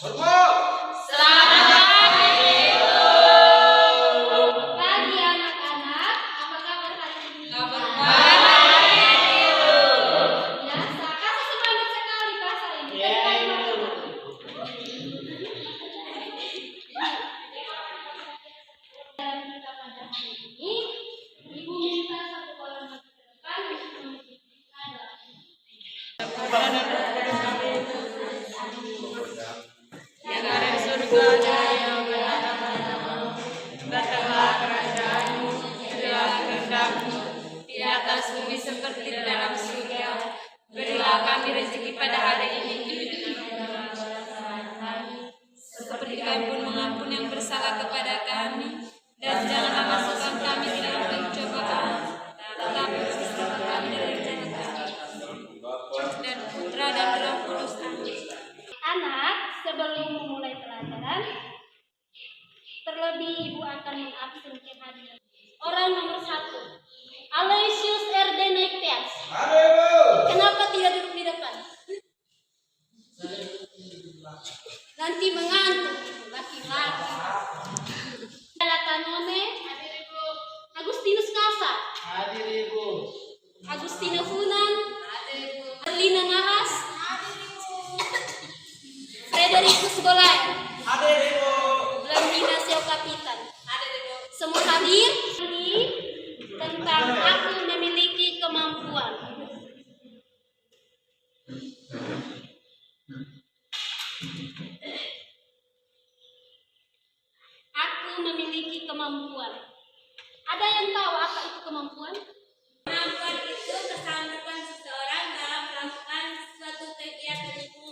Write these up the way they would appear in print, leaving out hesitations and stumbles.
Pagi anak-anak, apa kabar hari ini? Biasa, kasih semangat sekali bahasa ini. Dalam kita pada hari ini, Ibu minta satu kolam ke depan untuk mengikuti adalah yang ada di surga dan yang berada datanglah kerajaanmu, jadilah kehendakmu di atas bumi seperti di dalam surga. Berilah kami rezeki pada hari ini, seperti kami pun mengampuni yang bersalah kepada kami, dan janganlah masukkan kami ke dalam pencobaan, tetapi selamatkan kami dari jahat, dan Putra dan Roh Kudus. Amin. anak. Sebelum memulai pelajaran, terlebih Ibu akan mengabsenkan hadir orang nomor 1, Aloysius Erdenektias. Kenapa tidak duduk di depan? Nanti mengantuk laki-laki. Kanone, Agustinus Kasa, Agustina Funan, Erlina Nahas, Frederikus Golay, Blandina Seo Kapitan. Semua hadir tentang aku memiliki kemampuan. Aku memiliki kemampuan. Ada yang tahu apa itu kemampuan? Kemampuan itu kesanggupan seseorang dalam melakukan suatu kegiatan itu.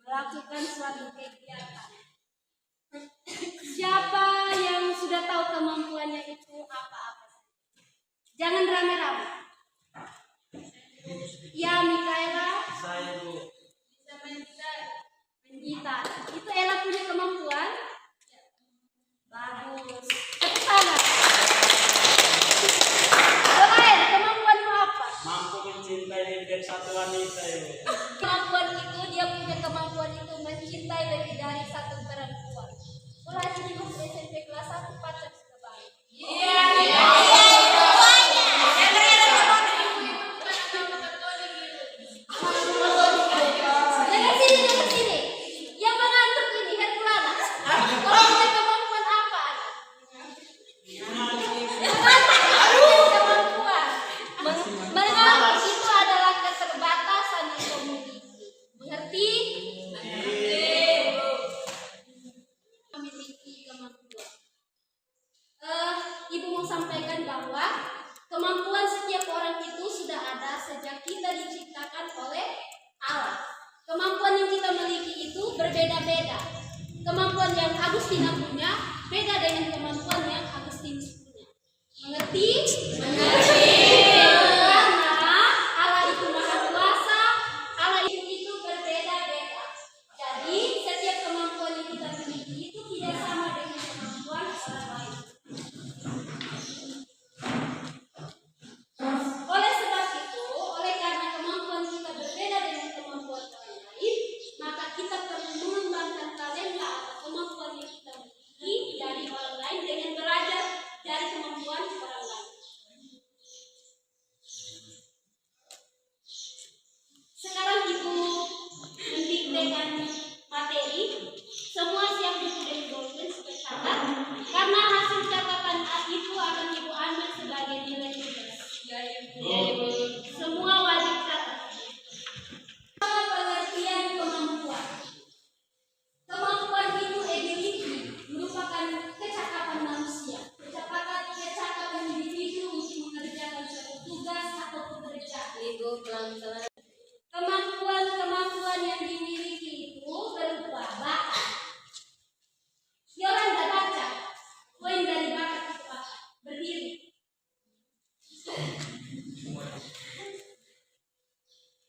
Melakukan suatu kegiatan. Siapa yang sudah tahu kemampuannya itu apa-apa? Jangan rame-rame. Ya, Mikaela. Bisa main gitar. Gitar. Itu Ella punya kemampuan? Bagus. Ke sana. Doain, kemampuanmu apa? Mampu mencintai lebih dari satu wanita ya. Kemampuan itu, dia punya kemampuan itu mencintai lebih dari satu perempuan. Mulai dari masuk SMP kelas 1 pacar sudah baik. Jangan sini. Yang mengantuk ini Herculana. Kalau punya kemampuan apa? Kemampuan. Mengantuk itu adalah keterbatasan yang kau miliki. Mengerti? Memiliki kemampuan. Ibu mau sampaikan bahwa kemampuan setiap orang itu sudah ada sejak kita diciptakan oleh Allah. Kemampuan yang kita miliki itu berbeda-beda. Kemampuan yang Agustina punya beda dengan kemampuan yang Agustinus punya. Mengerti? Mengerti. Karena Allah itu Maha Kuasa, Allah itu berbeda-beda. Jadi setiap kemampuan yang kita miliki itu tidak sama dengan kemampuan orang lain. Oleh sebab itu, oleh karena kemampuan kita berbeda dengan kemampuan orang lain, maka kita perlu mengembangkan talenta atau kemampuan yang kita miliki dari orang lain dengan belajar dari kemampuan orang lain. Sekarang Ibu mendiktekan materi, semua siap ditulis bolpen catat, karena hasil catatan itu akan Ibu ambil sebagai nilai tugas. Semua wajib catat. Pengertian kemampuan. Kemampuan itu ability merupakan kecakapan manusia, kecakapan individu untuk mengerjakan suatu tugas atau pekerjaan. Kemampuan yang dimiliki itu berupa bakat. Yolanda baca. Poin dari bakat itu apa? Berdiri.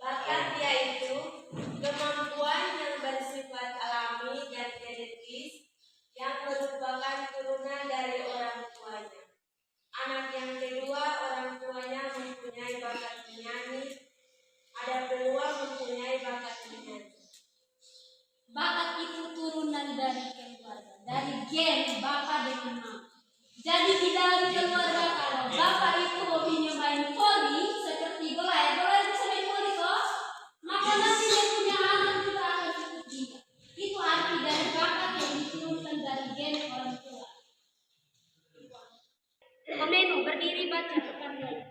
Bakat yaitu kemampuan yang bersifat alami dan genetis yang merupakan turunan dari orang tuanya. Anak yang kedua, orang tuanya mempunyai bakat menyanyi, ada peluang mempunyai bakat menyanyi. bakat itu turunan dari keluarga, dari gen bapak dan mama. Jadi di dalam keluarga kalau bapak itu hobinya main voli seperti bola bisa main voli toh, maka nanti dia punya anak juga akan ikut dia. Itu arti dari bakat yang diturunkan dari gen orang tua. Komenu berdiri baca kepandaian.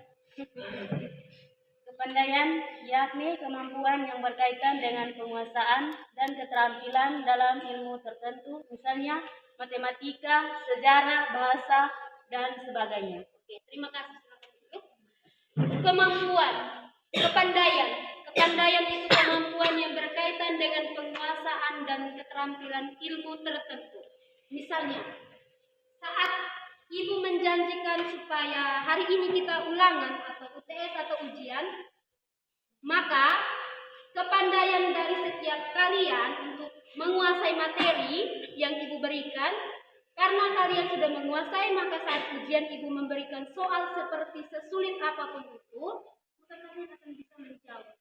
Kepandaian yakni kemampuan yang berkaitan dengan penguasaan dan keterampilan dalam ilmu tertentu, misalnya matematika, sejarah, bahasa, dan sebagainya. Oke, terima kasih. Kemampuan, kepandaian. Kepandaian itu kemampuan yang berkaitan dengan penguasaan dan keterampilan ilmu tertentu. Misalnya, saat ibu menjanjikan supaya hari ini kita ulangan atau UTS atau ujian, maka kepandaian dari setiap kalian untuk menguasai materi yang ibu berikan, karena kalian sudah menguasai, maka saat ujian ibu memberikan soal seperti sesulit apapun itu, maka kalian akan bisa menjawab.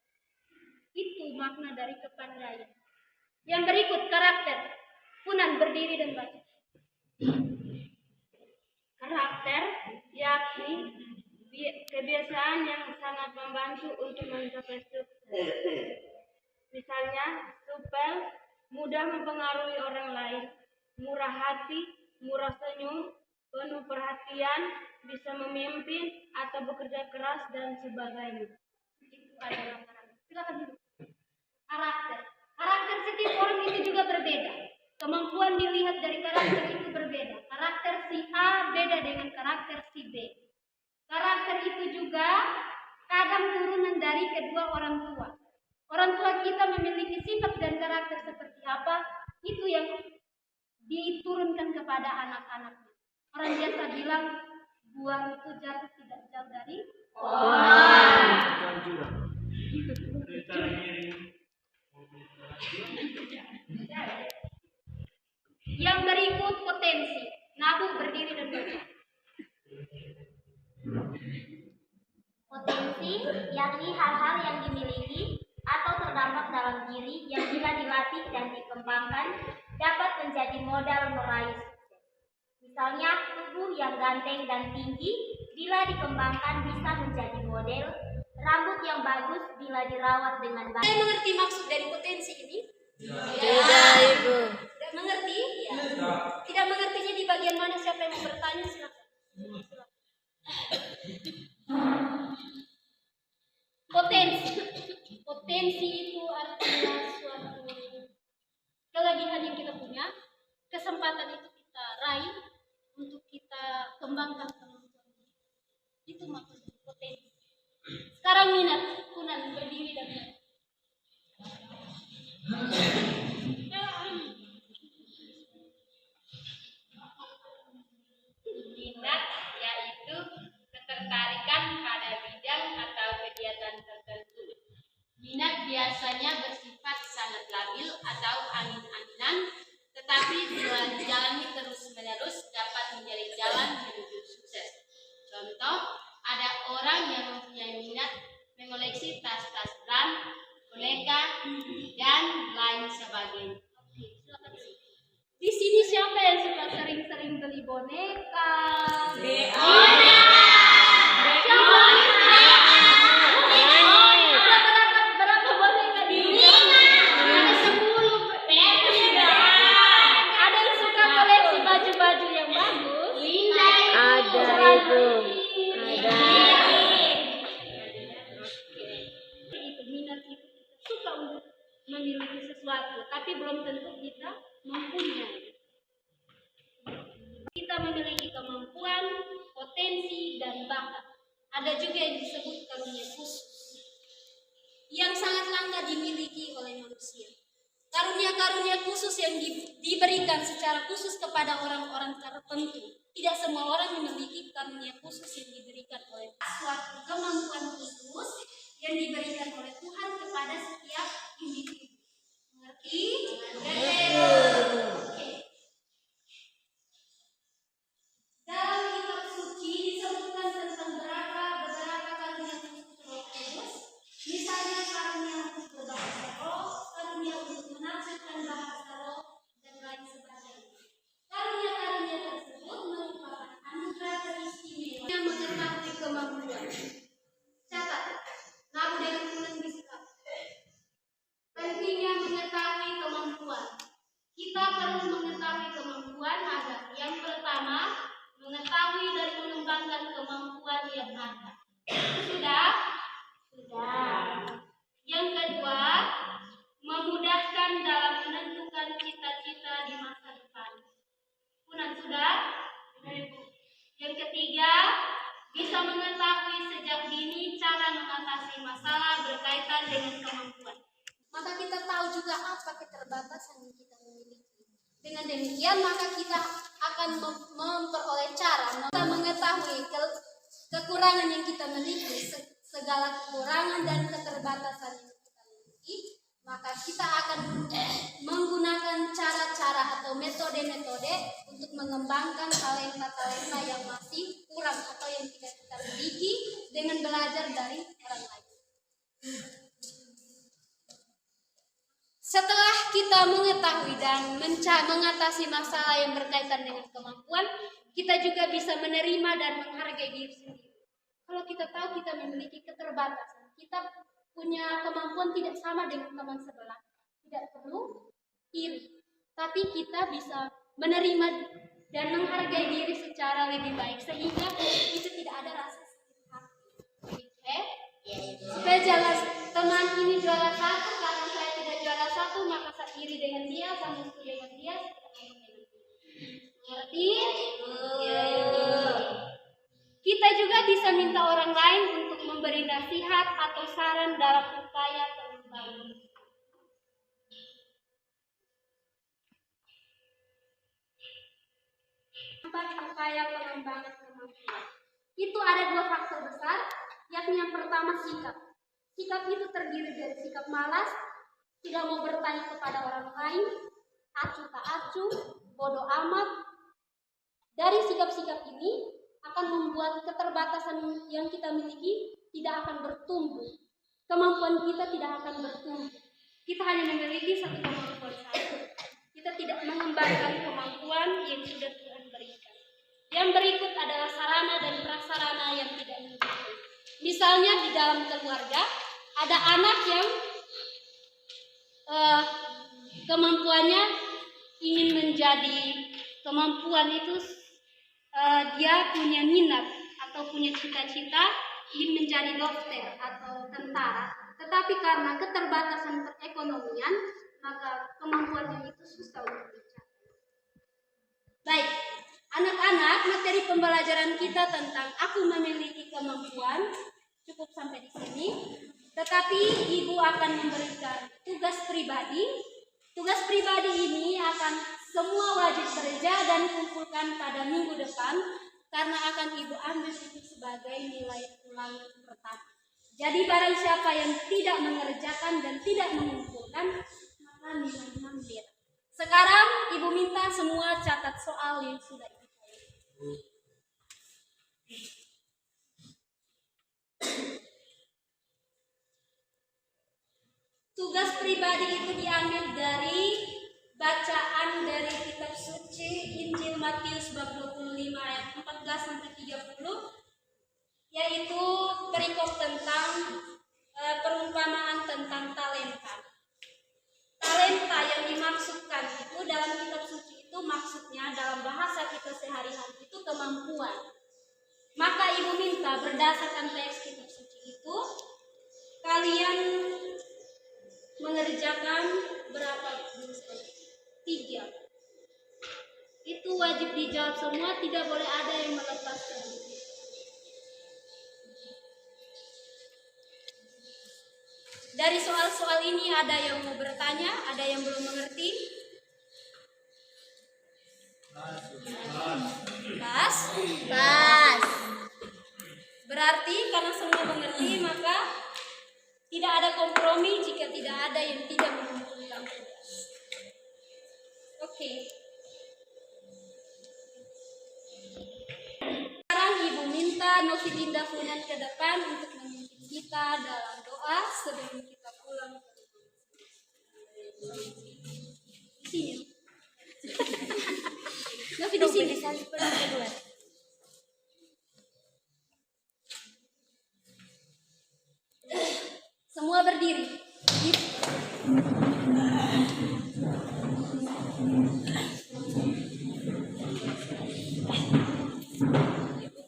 Itu makna dari kepandaian. Yang berikut karakter. Punan berdiri dan baca. Karakter yakni kebiasaan yang sangat membantu untuk mencapai sukses. Misalnya, supel, mudah mempengaruhi orang lain, murah hati, murah senyum, penuh perhatian, bisa memimpin atau bekerja keras dan sebagainya. Itu adalah karakter. Silakan dulu. Karakter. Karakter setiap orang itu juga berbeda. Kemampuan dilihat dari karakter itu berbeda. Karakter si A beda dengan karakter si B. Karakter itu juga kadang turunan dari kedua orang tua. Orang tua kita memiliki sifat dan karakter seperti apa, itu yang diturunkan kepada anak-anaknya. Orang biasa bilang, buang itu jatuh tidak jauh dari Yang berikut potensi. Nabu berdiri dan baca. Potensi yakni hal-hal yang dimiliki atau terdapat dalam diri yang bila dilatih dan dikembangkan dapat menjadi modal meraih sukses. Misalnya tubuh yang ganteng dan tinggi bila dikembangkan bisa menjadi model, rambut yang bagus bila dirawat dengan baik. Saya mengerti maksud dari potensi ini? Tidak, Ibu. Tidak mengerti? Ya. Tidak mengertinya di bagian mana? Siapa yang mau bertanya? Silakan. Potensi. Potensi itu artinya suatu kelebihan yang kita punya, kesempatan itu kita raih untuk kita kembangkan kemampuan. Itu maksud potensi. Sekarang minat, Punan berdiri dan Minat yaitu ketertarikan pada bidang atau kegiatan tertentu. Minat biasanya bersifat sangat labil atau angin-anginan, tetapi bila dijalani terus-menerus dapat menjadi jalan menuju sukses. Contoh, ada orang yang mempunyai minat mengoleksi tas-tas brand, boneka, dan lain sebagainya. di sini siapa yang suka sering-sering beli boneka? Berapa boneka di rumah? Ada 10. Ada yang suka koleksi baju-baju yang bagus? Ada, Ibu. Ada. Itu minat itu kita suka untuk memiliki sesuatu, tapi belum tentu kita mempunyai. Kita memiliki kemampuan, potensi, dan bakat. Ada juga yang disebut karunia khusus yang sangat langka dimiliki oleh manusia. Karunia-karunia khusus yang diberikan secara khusus kepada orang-orang tertentu. Tidak semua orang memiliki karunia khusus yang diberikan oleh suatu kemampuan khusus yang diberikan oleh Tuhan kepada setiap individu. Mengerti? Oke. Dalam kitab suci disebutkan tentang beberapa karunia khusus Roh Kudus. Misalnya karunia untuk berbahasa roh, karunia untuk menafsirkan bahasa Kita perlu mengetahui kemampuan agar yang pertama mengetahui dan mengembangkan kemampuan yang ada. Sudah? Sudah. Yang kedua, memudahkan dalam menentukan cita-cita di masa depan. Punan sudah? Yang ketiga, bisa mengetahui sejak dini cara mengatasi masalah berkaitan dengan kemampuan. Maka kita tahu juga apa keterbatasan yang kita miliki. Dengan demikian maka kita akan memperoleh cara mengetahui kekurangan yang kita miliki, segala kekurangan dan keterbatasan yang kita miliki, maka kita akan menggunakan cara-cara atau metode-metode untuk mengembangkan talenta-talenta yang masih kurang atau yang tidak kita miliki dengan belajar dari orang lain. Setelah kita mengetahui dan mengatasi masalah yang berkaitan dengan kemampuan, kita juga bisa menerima dan menghargai diri sendiri. Kalau kita tahu kita memiliki keterbatasan, kita punya kemampuan tidak sama dengan teman sebelah, tidak perlu iri, tapi kita bisa menerima dan menghargai diri secara lebih baik sehingga itu tidak ada rasa sakit hati. Oke? Supaya jangan teman ini juara satu karena saya tidak juara satu maka saya iri dengan dia, sama dengan dia, ngerti? Kita juga bisa minta orang lain untuk memberi nasihat atau saran dalam upaya pengembangan. Upaya pengembangan kemampuan. Itu ada dua faktor besar, yakni yang pertama sikap. Sikap itu terdiri dari sikap malas, tidak mau bertanya kepada orang lain, acuh tak acuh, bodoh amat. Dari sikap-sikap ini akan membuat keterbatasan yang kita miliki tidak akan bertumbuh. Kemampuan kita tidak akan bertumbuh. Kita hanya memiliki satu kemampuan saja. Kita tidak mengembangkan kemampuan yang sudah Tuhan berikan. Yang berikut adalah sarana dan prasarana yang tidak mendukung. Misalnya di dalam keluarga ada anak yang kemampuannya ingin menjadi kemampuan itu dia punya minat atau punya cita-cita ingin menjadi dokter atau tentara, tetapi karena keterbatasan perekonomian maka kemampuannya itu susah untuk dicapai. Baik, anak-anak, materi pembelajaran kita tentang aku memiliki kemampuan cukup sampai di sini. Tetapi ibu akan memberikan tugas pribadi. Tugas pribadi ini akan semua wajib kerja dan kumpulkan pada minggu depan karena akan ibu ambil itu sebagai nilai ulangan pertama. Jadi barang siapa yang tidak mengerjakan dan tidak mengumpulkan maka nilai hampir. Sekarang ibu minta semua catat soal yang sudah ibu tulis. Tugas pribadi itu diambil dari bacaan dari kitab suci Injil Matius bab 25 ayat 14 sampai 30, yaitu perikop tentang perumpamaan tentang talenta. Talenta yang dimaksudkan itu dalam kitab suci itu maksudnya dalam bahasa kita sehari-hari itu kemampuan. Maka ibu minta berdasarkan teks kitab suci itu kalian mengerjakan berapa? 3. Itu wajib dijawab semua, tidak boleh ada yang melepaskan. Dari soal-soal ini ada yang mau bertanya, ada yang belum mengerti? Pas? Pas. Berarti karena semua mengerti maka tidak ada kompromi jika tidak ada yang tidak mengumpulkan tugas. Oke. Sekarang ibu minta Novitinda Funan ke depan untuk memimpin kita dalam doa sebelum kita pulang ke rumah. Di sini. Novi di sini. Semua berdiri. Ibu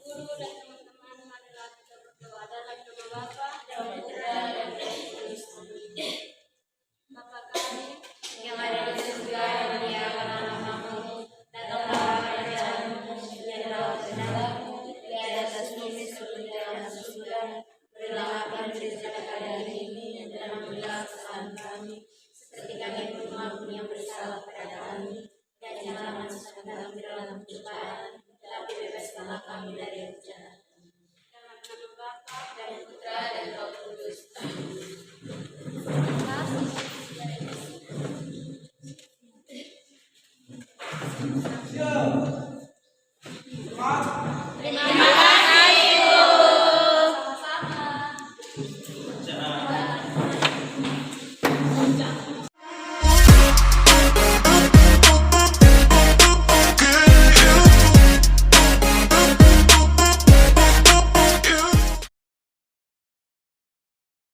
guru dan teman-teman, marilah kita berdoa dalam nama Bapa dan Putra dan Roh Kudus. Bapa kami yang ada di surga, dimuliakanlah namamu, datanglah kerajaanmu, jadilah kehendakmu di atas bumi seperti di dalam surga. Berilah kami rezeki kami hari ini, dan ampunilah kesalahan kami, seperti kami pun mengampuni yang bersalah kepada kami. Dan janganlah masukkan kami dalam pencobaan, tapi bebaskanlah kami dari yang jahat. dalam nama Bapa Dan Putra dan Roh Kudus.